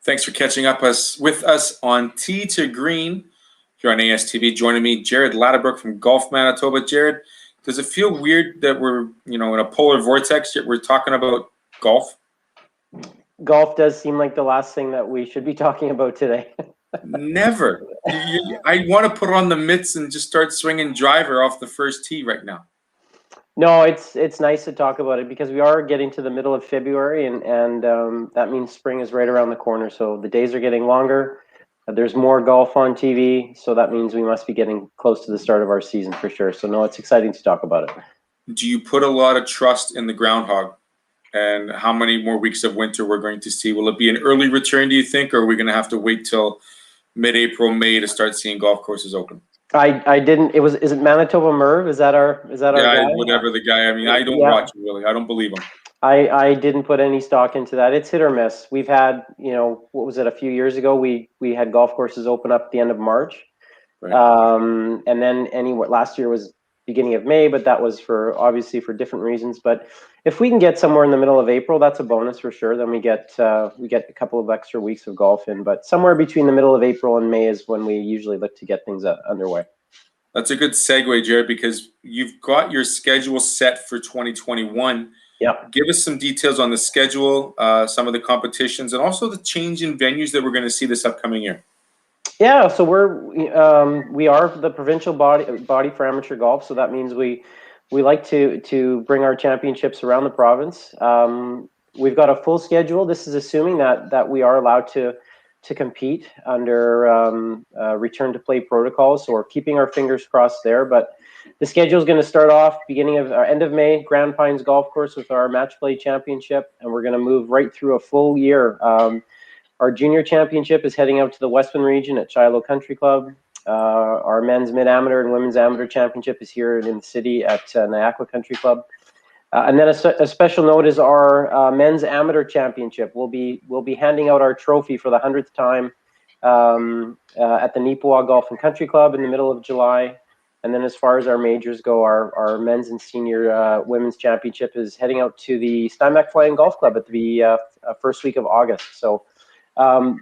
Thanks for catching up with us on Tee to Green here on ASTV. Joining me, Jared Ladobruk from Golf Manitoba. Jared, does it feel weird that we're, in a polar vortex yet we're talking about golf? Golf does seem like the last thing that we should be talking about today. Never. I want to put on the mitts and just start swinging driver off the first tee right now. No, it's nice to talk about it because we are getting to the middle of February, and that means spring is right around the corner. So the days are getting longer. There's more golf on TV, so that means we must be getting close to the start of our season for sure. So no, it's exciting to talk about it. Do you put a lot of trust in the groundhog and how many more weeks of winter we're going to see? Will it be an early return, do you think, or are we going to have to wait till mid-April, May to start seeing golf courses open? I didn't. Is it Manitoba Merv? Is that our guy? Whatever the guy. I mean, I don't watch it really. I don't believe him. I didn't put any stock into that. It's hit or miss. We've had, what was it, a few years ago? We had golf courses open up at the end of March, right. And then last year was beginning of May, but that was obviously for different reasons. But if we can get somewhere in the middle of April, that's a bonus for sure. Then we get a couple of extra weeks of golf in. But somewhere between the middle of April and May is when we usually look to get things underway. That's a good segue, Jared, because you've got your schedule set for 2021. Yep. Give us some details on the schedule, some of the competitions, and also the change in venues that we're going to see this upcoming year. Yeah, so we are the provincial body for amateur golf, so that means we like to bring our championships around the province. We've got a full schedule. This is assuming that we are allowed to compete under return to play protocols, so we're keeping our fingers crossed there. But the schedule is going to start off end of May, Grand Pines Golf Course with our match play championship, and we're going to move right through a full year. Our junior championship is heading out to the Western region at Shiloh Country Club. Our men's mid-amateur and women's amateur championship is here in the city at Niagara Country Club. And then a special note is our men's amateur championship. We'll be handing out our trophy for the 100th time at the Neepawa Golf and Country Club in the middle of July. And then as far as our majors go, our men's and senior women's championship is heading out to the Steinbach Flying Golf Club at the first week of August. So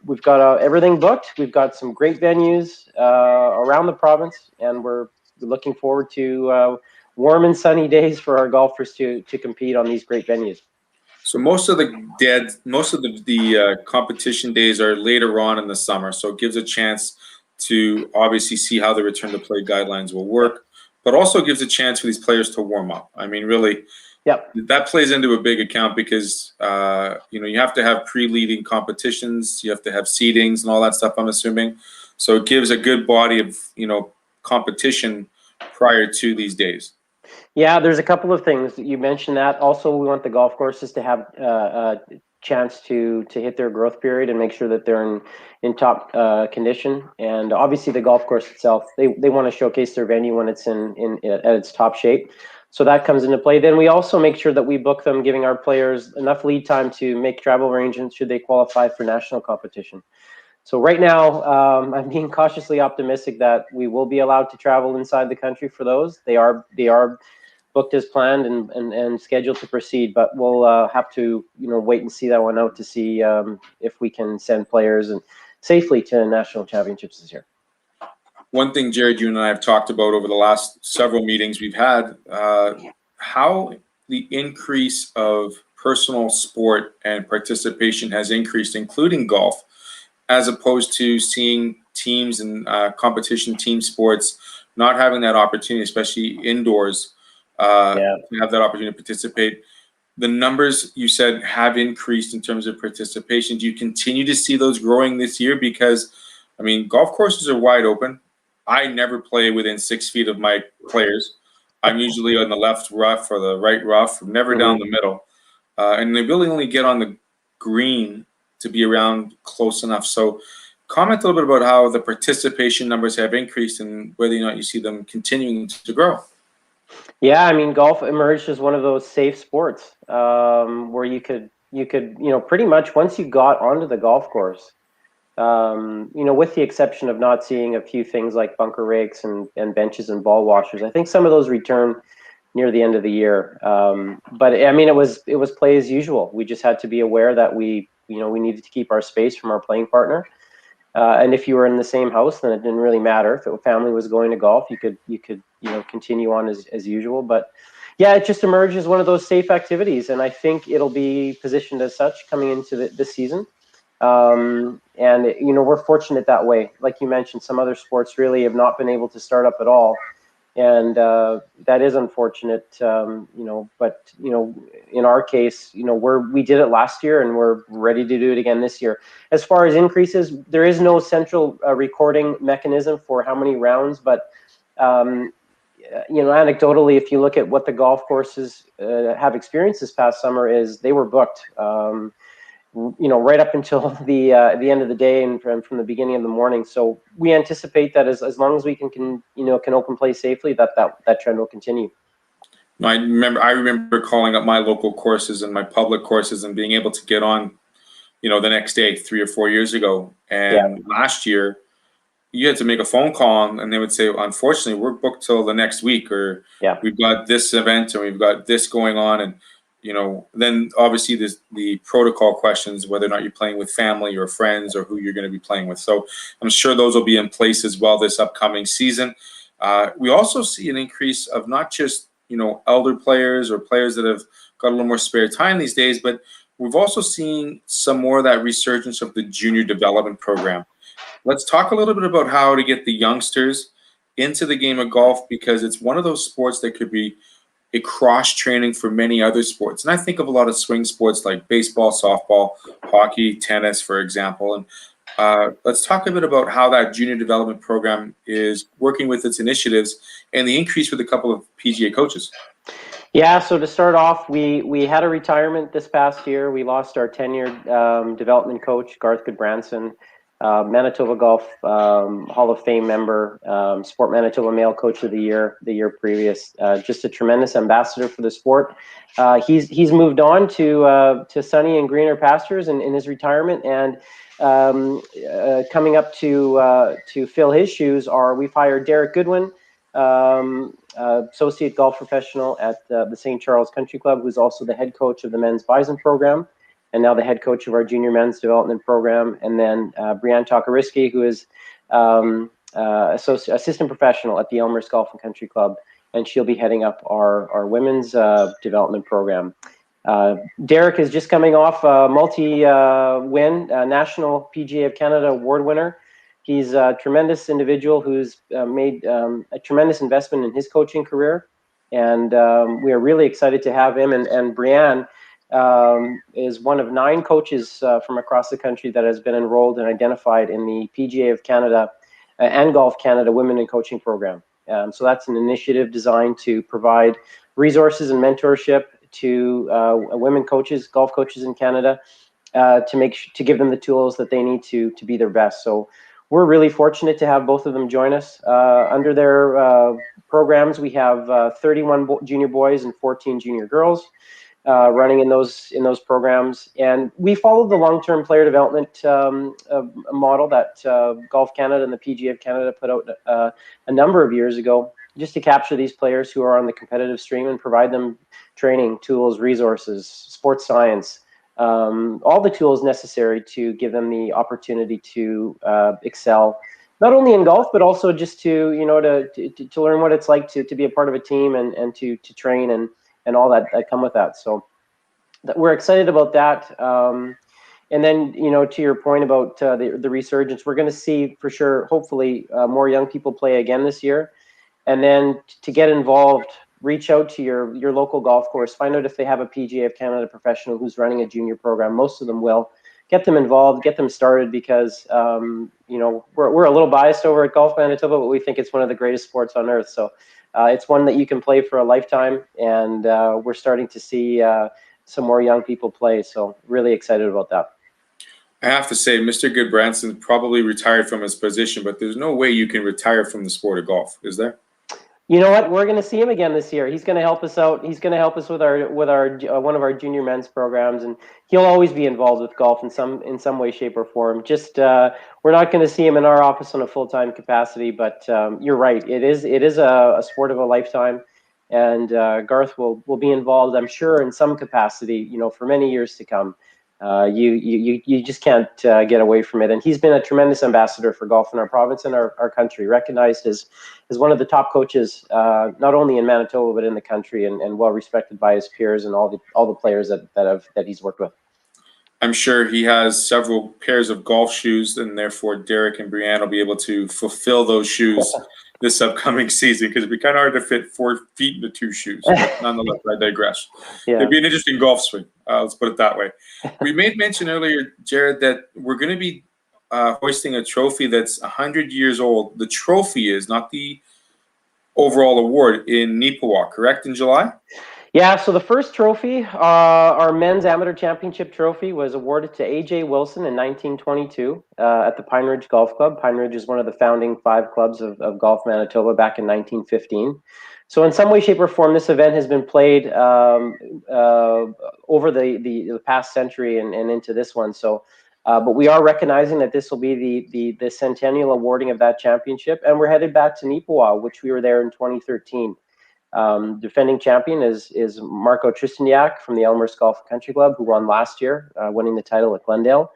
we've got everything booked. We've got some great venues around the province, and we're looking forward to warm and sunny days for our golfers to compete on these great venues. So most of the competition days are later on in the summer, so it gives a chance to obviously see how the return to play guidelines will work, but also gives a chance for these players to warm up. I mean, really, yep. That plays into a big account because you have to have pre-leading competitions, you have to have seedings and all that stuff, I'm assuming. So it gives a good body of competition prior to these days. Yeah, there's a couple of things. You mentioned that. Also, we want the golf courses to have a chance to hit their growth period and make sure that they're in top condition. And obviously, the golf course itself, they want to showcase their venue when it's at its top shape. So that comes into play. Then we also make sure that we book them, giving our players enough lead time to make travel arrangements should they qualify for national competition. So right now, I'm being cautiously optimistic that we will be allowed to travel inside the country for those. They are booked as planned and scheduled to proceed, but we'll have to wait and see that one out to see if we can send players safely to national championships this year. One thing, Jared, you and I have talked about over the last several meetings we've had, how the increase of personal sport and participation has increased, including golf, as opposed to seeing teams and competition team sports not having that opportunity, especially indoors, to have that opportunity to participate. The numbers you said have increased in terms of participation. Do you continue to see those growing this year? Because, I mean, golf courses are wide open. I never play within 6 feet of my players. I'm usually on the left rough or the right rough, never down the middle. And they really only get on the green to be around close enough. So comment a little bit about how the participation numbers have increased and whether or not you see them continuing to grow. Yeah, I mean, golf emerged as one of those safe sports where you could pretty much once you got onto the golf course, with the exception of not seeing a few things like bunker rakes and benches and ball washers. I think some of those return near the end of the year. But I mean, it was play as usual. We just had to be aware that we we needed to keep our space from our playing partner. And if you were in the same house, then it didn't really matter. If a family was going to golf, you could continue on as usual. But yeah, it just emerged as one of those safe activities, and I think it'll be positioned as such coming into this season. And we're fortunate that way. Like you mentioned, some other sports really have not been able to start up at all, and that is unfortunate. But in our case, we did it last year, and we're ready to do it again this year. As far as increases, there is no central recording mechanism for how many rounds, but anecdotally, if you look at what the golf courses have experienced this past summer, is they were booked. Right up until the end of the day and from the beginning of the morning. So we anticipate that as long as we can open play safely, that trend will continue. I remember calling up my local courses and my public courses and being able to get on, the next day 3 or 4 years ago. And last year, you had to make a phone call and they would say, unfortunately, we're booked till the next week, or we've got this event or we've got this going on. And then obviously there's the protocol questions, whether or not you're playing with family or friends or who you're going to be playing with. So I'm sure those will be in place as well this upcoming season. We also see an increase of not just, elder players or players that have got a little more spare time these days, but we've also seen some more of that resurgence of the junior development program. Let's talk a little bit about how to get the youngsters into the game of golf, because it's one of those sports that could be a cross-training for many other sports. And I think of a lot of swing sports like baseball, softball, hockey, tennis, for example. And let's talk a bit about how that junior development program is working with its initiatives and the increase with a couple of PGA coaches. Yeah, so to start off, we had a retirement this past year. We lost our tenured development coach, Garth Goodbranson, Manitoba Golf Hall of Fame member, Sport Manitoba Male Coach of the year previous. Just a tremendous ambassador for the sport. He's moved on to sunny and greener pastures in his retirement, and coming up to fill his shoes we've hired Derek Goodwin, associate golf professional at the St. Charles Country Club, who's also the head coach of the men's Bison program, and now the head coach of our junior men's development program. And then Brianne Tokariski, who is assistant professional at the Elmhurst Golf and Country Club, and she'll be heading up our women's development program. Derek is just coming off a multi-win National PGA of Canada award winner. He's a tremendous individual who's made a tremendous investment in his coaching career, and we are really excited to have him. And Brianne is one of 9 coaches from across the country that has been enrolled and identified in the PGA of Canada and Golf Canada Women in Coaching Program. So that's an initiative designed to provide resources and mentorship to women coaches, golf coaches in Canada, to give them the tools that they need to be their best. So we're really fortunate to have both of them join us. Under their programs, we have 31 junior boys and 14 junior girls running in those programs, and we follow the long-term player development model that Golf Canada and the PGA of Canada put out a number of years ago, just to capture these players who are on the competitive stream and provide them training, tools, resources, sports science, all the tools necessary to give them the opportunity to excel, not only in golf, but also just to learn what it's like to be a part of a team and to train and all that come with that. So we're excited about that. And then, to your point about the resurgence, we're going to see for sure, hopefully, more young people play again this year. And then to get involved, reach out to your local golf course, find out if they have a PGA of Canada professional who's running a junior program. Most of them will. Get them involved, get them started, because we're a little biased over at Golf Manitoba, but we think it's one of the greatest sports on earth. So it's one that you can play for a lifetime, and we're starting to see some more young people play. So really excited about that. I have to say, Mr. Goodbranson probably retired from his position, but there's no way you can retire from the sport of golf, is there? You know what? We're going to see him again this year. He's going to help us out. He's going to help us with our one of our junior men's programs, and he'll always be involved with golf in some way, shape, or form. Just we're not going to see him in our office on a full-time capacity, but you're right. It is a sport of a lifetime, and Garth will be involved, I'm sure, in some capacity, for many years to come. You just can't get away from it. And he's been a tremendous ambassador for golf in our province and our country, recognized as one of the top coaches, not only in Manitoba but in the country, and well respected by his peers and all the players that he's worked with. I'm sure he has several pairs of golf shoes, and therefore Derek and Brianne will be able to fulfill those shoes this upcoming season, because it'd be kind of hard to fit 4 feet into 2 shoes. But nonetheless, I digress. Yeah. It'd be an interesting golf swing. Let's put it that way. We made mention earlier, Jared, that we're going to be hoisting a trophy that's 100 years old. The trophy is, not the overall award, in Neepawa, correct, in July? Yeah, so the first trophy, our men's amateur championship trophy, was awarded to A.J. Wilson in 1922 at the Pine Ridge Golf Club. Pine Ridge is one of the founding 5 clubs of Golf Manitoba back in 1915. So in some way, shape, or form, this event has been played over the past century and into this one. So, but we are recognizing that this will be the centennial awarding of that championship, and we're headed back to Neepawa, which we were there in 2013. Defending champion is Marco Tristaniak from the Elmhurst Golf Country Club, who won last year, winning the title at Glendale.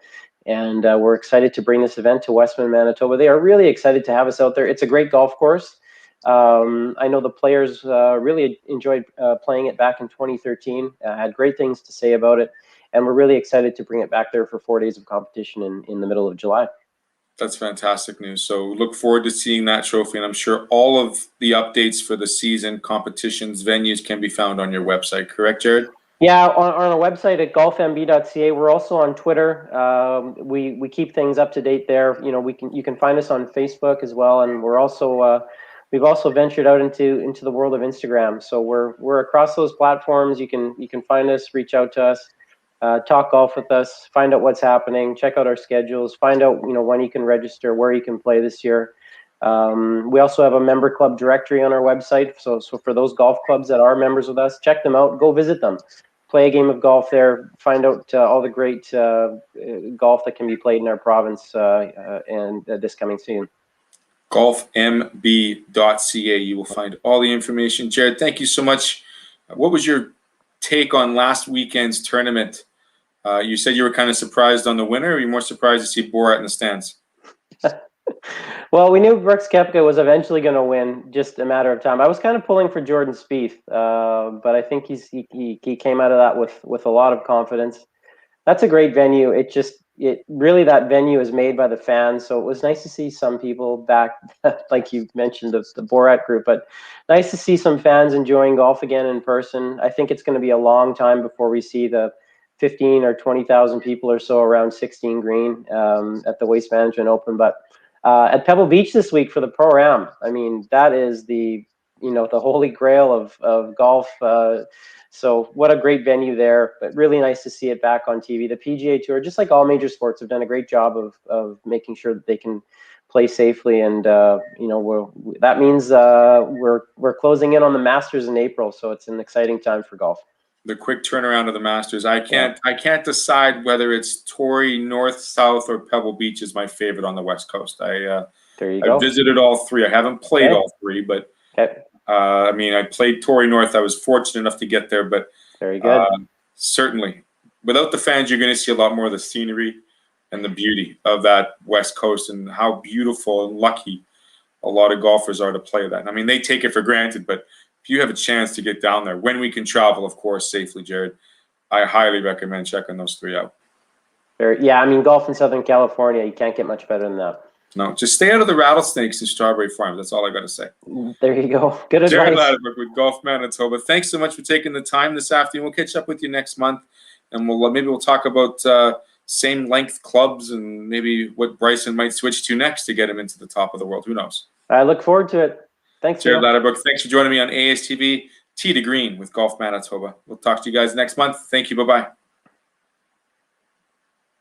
And we're excited to bring this event to Westman, Manitoba. They are really excited to have us out there. It's a great golf course. I know the players really enjoyed playing it back in 2013, had great things to say about it. And we're really excited to bring it back there for 4 days of competition in the middle of July. That's fantastic news. So look forward to seeing that trophy, and I'm sure all of the updates for the season, competitions, venues can be found on your website. Correct, Jared? Yeah, on our website at golfmb.ca. We're also on Twitter. We keep things up to date there. You know, you can find us on Facebook as well, and we're also we've also ventured out into the world of Instagram. So we're across those platforms. You can find us, reach out to us. Talk golf with us, find out what's happening, check out our schedules, find out when you can register, where you can play this year. We also have a member club directory on our website, so for those golf clubs that are members with us, check them out, go visit them, play a game of golf there, find out all the great golf that can be played in our province and this coming season. Golfmb.ca, you will find all the information. Jared, thank you so much. What was your take on last weekend's tournament? You said you were kind of surprised on the winner, or you more surprised to see Borat in the stands? Well, we knew Brooks Koepka was eventually going to win, just a matter of time. I was kind of pulling for Jordan Spieth, but I think he came out of that with a lot of confidence. That's a great venue. It really, that venue is made by the fans, so it was nice to see some people back, like you mentioned, the Borat group, but nice to see some fans enjoying golf again in person. I think it's going to be a long time before we see the 15 or 20,000 people or so around 16 green at the Waste Management Open. But at Pebble Beach this week for the Pro-Am, I mean, that is the holy grail of golf. So what a great venue there, but really nice to see it back on TV. The PGA Tour, just like all major sports, have done a great job of making sure that they can play safely. And that means we're closing in on the Masters in April, so it's an exciting time for golf. The quick turnaround of the Masters. I can't decide whether it's Torrey, North, South, or Pebble Beach is my favorite on the West Coast. There you go. I visited all 3. I haven't played all 3, but I mean, I played Torrey North. I was fortunate enough to get there, but very good. Certainly, without the fans, you're going to see a lot more of the scenery and the beauty of that West Coast, and how beautiful and lucky a lot of golfers are to play that. I mean, they take it for granted, but if you have a chance to get down there, when we can travel, of course, safely, Jared, I highly recommend checking those 3 out. Yeah, I mean, golf in Southern California, you can't get much better than that. No, just stay out of the rattlesnakes and strawberry farms. That's all I got to say. There you go. Good advice. Jared Ladobruk with Golf Manitoba. Thanks so much for taking the time this afternoon. We'll catch up with you next month, and maybe we'll talk about same length clubs and maybe what Bryson might switch to next to get him into the top of the world. Who knows? I look forward to it. Thanks, Jared Ladobruk. Thanks for joining me on ASTV Tee to Green with Golf Manitoba. We'll talk to you guys next month. Thank you. Bye-bye.